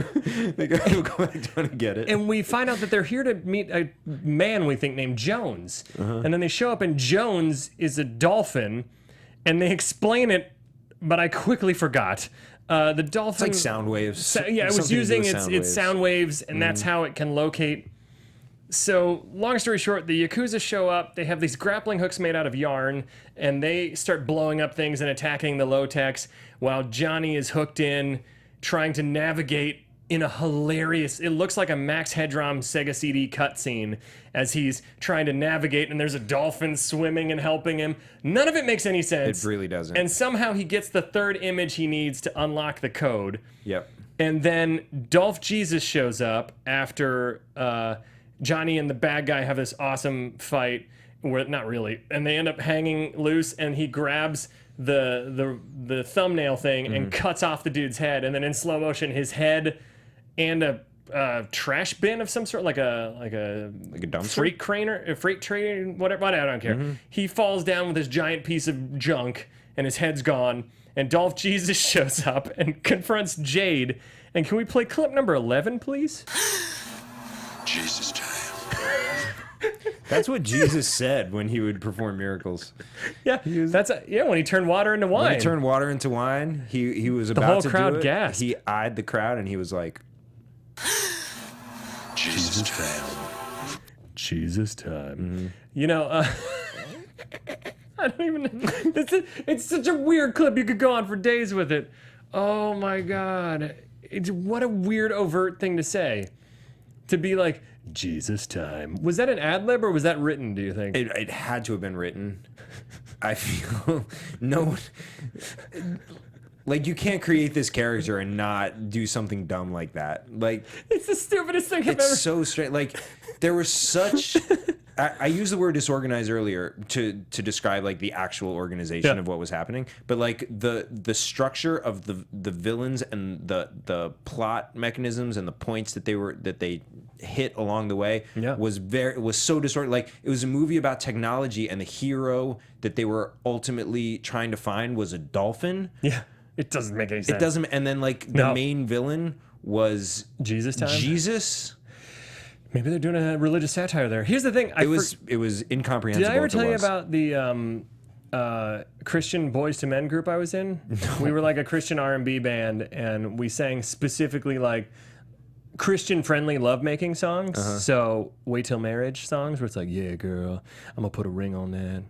S3: They gotta go back down and get it.
S1: And we find out that they're here to meet a man we think named Jones. And then they show up, and Jones is a dolphin, and they explain it, but I quickly forgot. The dolphin.
S3: It's like sound waves.
S1: Yeah, it was
S3: Something to do
S1: using
S3: with
S1: its sound waves, and that's how it can locate. So, long story short, the Yakuza show up. They have these grappling hooks made out of yarn, and they start blowing up things and attacking the Low-Techs, while Johnny is hooked in, trying to navigate in a hilarious. It looks like a Max Headroom Sega CD cutscene as he's trying to navigate, and there's a dolphin swimming and helping him. None of it makes any sense.
S3: It really doesn't.
S1: And somehow he gets the third image he needs to unlock the code.
S3: Yep.
S1: And then Dolph Jesus shows up after Johnny and the bad guy have this awesome fight where not really, and they end up hanging loose, and he grabs the thumbnail thing and cuts off the dude's head, and then in slow motion his head and a trash bin of some sort, like a
S3: dumpster?
S1: freight crane or a freight train, whatever. I don't care. He falls down with this giant piece of junk, and his head's gone. And Dolph Jesus shows up and confronts Jade. And can we play clip number 11, please?
S6: Jesus time.
S3: That's what Jesus said when he would perform miracles.
S1: Yeah, when he turned water into wine.
S3: When he turned water into wine, he was about
S1: whole
S3: to
S1: crowd
S3: do it.
S1: gasped.
S3: He eyed the crowd and he was like,
S6: Jesus time.
S1: Jesus time. You know, I don't even. It's such a weird clip. You could go on for days with it. Oh my god, what a weird overt thing to say. To be like Jesus time. Was that an ad lib or was that written? Do you think
S3: it had to have been written? I feel no one. Like, you can't create this character and not do something dumb like that. Like,
S1: it's the stupidest thing I've ever.
S3: It's so strange. Like, there was such. I used the word disorganized earlier to describe like the actual organization of what was happening, but like the structure of the villains and the plot mechanisms and the points that they hit along the way was so disorganized. Like, it was a movie about technology, and the hero that they were ultimately trying to find was a dolphin.
S1: Yeah. It doesn't make any sense.
S3: It doesn't, and then like the main villain was
S1: Jesus time.
S3: Jesus.
S1: Maybe they're doing a religious satire there. Here's the thing.
S3: It was incomprehensible.
S1: Did I ever tell you about the Christian Boys to Men group I was in? No. We were like a Christian R&B band, and we sang specifically like Christian-friendly lovemaking songs. So Wait Till Marriage songs, where it's like, yeah, girl, I'm gonna put a ring on that.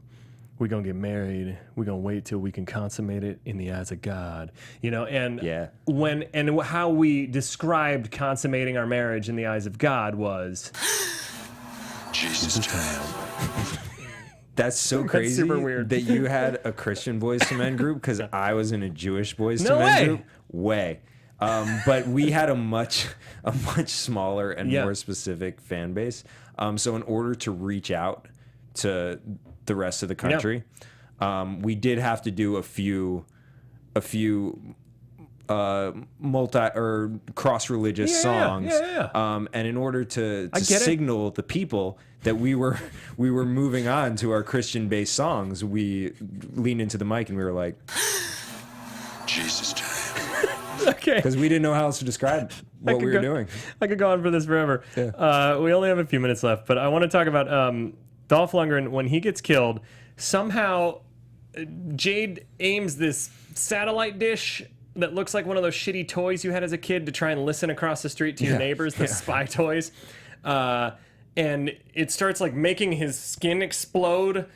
S1: We're going to get married. We're going to wait till we can consummate it in the eyes of God. You know, and how we described consummating our marriage in the eyes of God was
S6: Jesus time.
S3: That's so crazy.
S1: That's super weird.
S3: That you had a Christian Boys to Men group, because I was in a Jewish Boys to
S1: No
S3: Men
S1: way.
S3: group. But we had a much smaller and more specific fan base. So in order to reach out to the rest of the country, we did have to do a few multi or cross religious songs. And in order to signal the people that we were moving on to our Christian based songs, we leaned into the mic and we were like,
S6: Jesus time.
S1: okay,
S3: because we didn't know how else to describe what we were doing.
S1: I could go on for this forever. We only have a few minutes left, but I want to talk about Dolph Lundgren. When he gets killed, somehow Jade aims this satellite dish that looks like one of those shitty toys you had as a kid to try and listen across the street to your neighbors, the spy toys. And it starts like making his skin explode,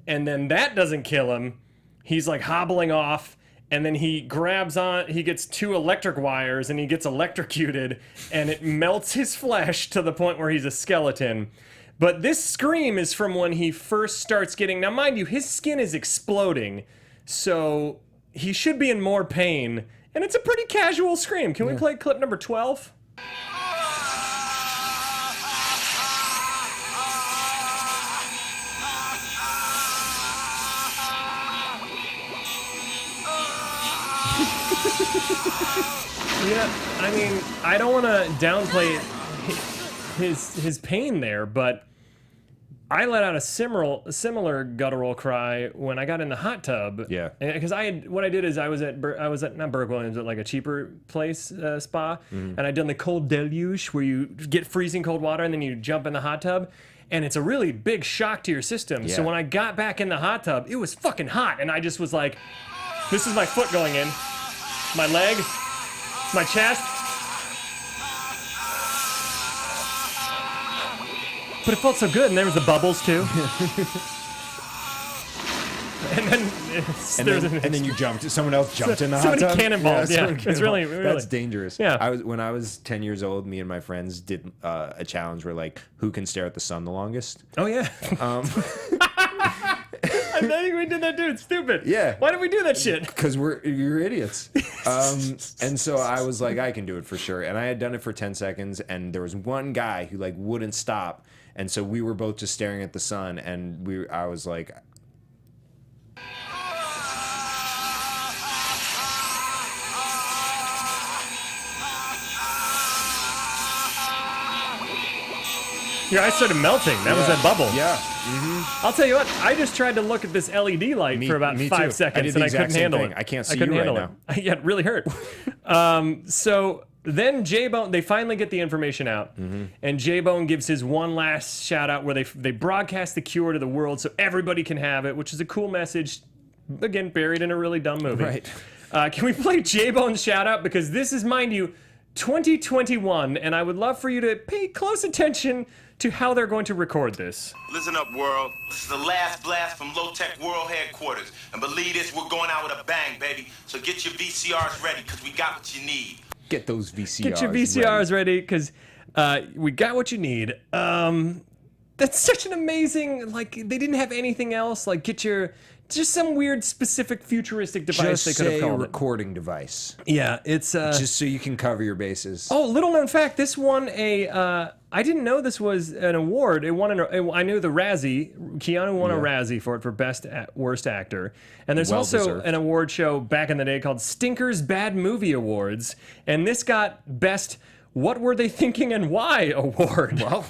S1: and then that doesn't kill him. He's like hobbling off, and then he gets 2 electric wires and he gets electrocuted, and it melts his flesh to the point where he's a skeleton. But this scream is from when he first starts getting... Now, mind you, his skin is exploding, so he should be in more pain. And it's a pretty casual scream. Can we play clip number 12? Yeah, I mean, I don't want to downplay his pain there, but I let out a similar guttural cry when I got in the hot tub.
S3: Yeah.
S1: Because what I did is I was at not Burke Williams, but like a cheaper place spa, and I'd done the cold deluge where you get freezing cold water and then you jump in the hot tub, and it's a really big shock to your system.
S3: Yeah.
S1: So when I got back in the hot tub, it was fucking hot, and I just was like, this is my foot going in, my leg, my chest. But it felt so good, and there was the bubbles too. and then
S3: you jumped. Someone else jumped in the
S1: so
S3: hot
S1: many
S3: tub.
S1: cannonballs. Yeah, it's really
S3: that's dangerous.
S1: Yeah.
S3: When I was 10 years old, me and my friends did a challenge where like who can stare at the sun the longest.
S1: Oh yeah. I think we did that too. It's stupid.
S3: Yeah.
S1: Why did we do that shit?
S3: Because you're idiots. And so I was like, I can do it for sure. And I had done it for 10 seconds, and there was one guy who like wouldn't stop. And so we were both just staring at the sun, and I was like,
S1: Your eyes started melting. That was that bubble.
S3: yeah.
S1: I'll tell you what. I just tried to look at this LED light for about
S3: me
S1: 5
S3: too.
S1: seconds,
S3: I did the
S1: and I
S3: exact
S1: couldn't
S3: same
S1: handle
S3: thing.
S1: it.
S3: I can't see
S1: couldn't
S3: you right
S1: handle it. Yeah, it really hurt. So then J-Bone, they finally get the information out, and J-Bone gives his one last shout out where they broadcast the cure to the world so everybody can have it, which is a cool message. Again, buried in a really dumb movie.
S3: Right.
S1: Can we play J-Bone's shout out? Because this is, mind you, 2021, and I would love for you to pay close attention to how they're going to record this.
S8: Listen up, world. This is the last blast from Low-Tech World Headquarters. And believe this, we're going out with a bang, baby. So get your VCRs ready, because we got what you need.
S3: Get those VCRs.
S1: Get your VCRs ready, because we got what you need. That's such an amazing, like, they didn't have anything else. Like, just some weird, specific, futuristic device they
S3: Just
S1: could have
S3: say
S1: called it.
S3: recording device.
S1: Yeah, it's...
S3: Just so you can cover your bases.
S1: Oh, little known fact, this won a... I didn't know this was an award. It won I knew the Razzie. Keanu won a Razzie for Best Worst Actor. And there's also
S3: Well-deserved.
S1: an award show back in the day called Stinker's Bad Movie Awards. And this got Best What Were They Thinking and Why award.
S3: Well,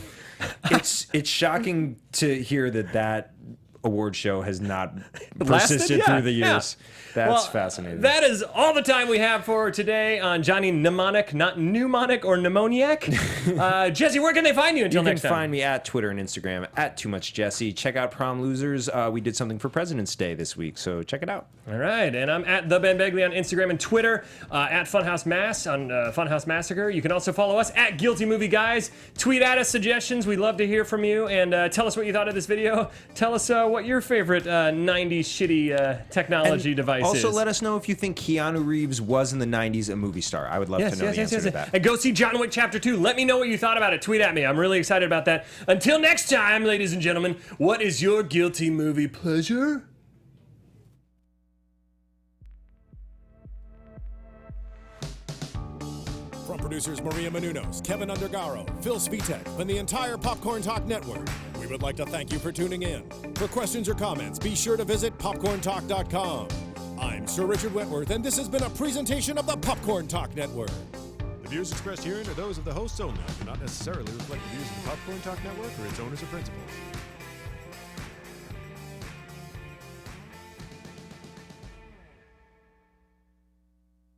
S3: it's shocking to hear that award show has not persisted through the years. That's fascinating.
S1: That is all the time we have for today on Johnny Mnemonic, not pneumonic or pneumoniac. Jesse, where can they find you until next time?
S3: You can find me at Twitter and Instagram at Too Much Jesse. Check out Prom Losers. We did something for President's Day this week, so check it out.
S1: All right, and I'm at the Ben Begley on Instagram and Twitter, at Funhouse Mass on Funhouse Massacre. You can also follow us at Guilty Movie Guys. Tweet at us suggestions. We'd love to hear from you, and tell us what you thought of this video. Tell us what your favorite 90s shitty technology device is.
S3: Also, let us know if you think Keanu Reeves was in the 90s a movie star. I would love to know the answer to that.
S1: And go see John Wick Chapter 2. Let me know what you thought about it. Tweet at me. I'm really excited about that. Until next time, ladies and gentlemen, what is your guilty movie pleasure?
S2: From producers Maria Menounos, Kevin Undergaro, Phil Svitek, and the entire Popcorn Talk Network, we would like to thank you for tuning in. For questions or comments, be sure to visit popcorntalk.com. I'm Sir Richard Wentworth, and this has been a presentation of the Popcorn Talk Network.
S9: The views expressed herein are those of the hosts only and do not necessarily reflect the views of the Popcorn Talk Network or its owners or principals.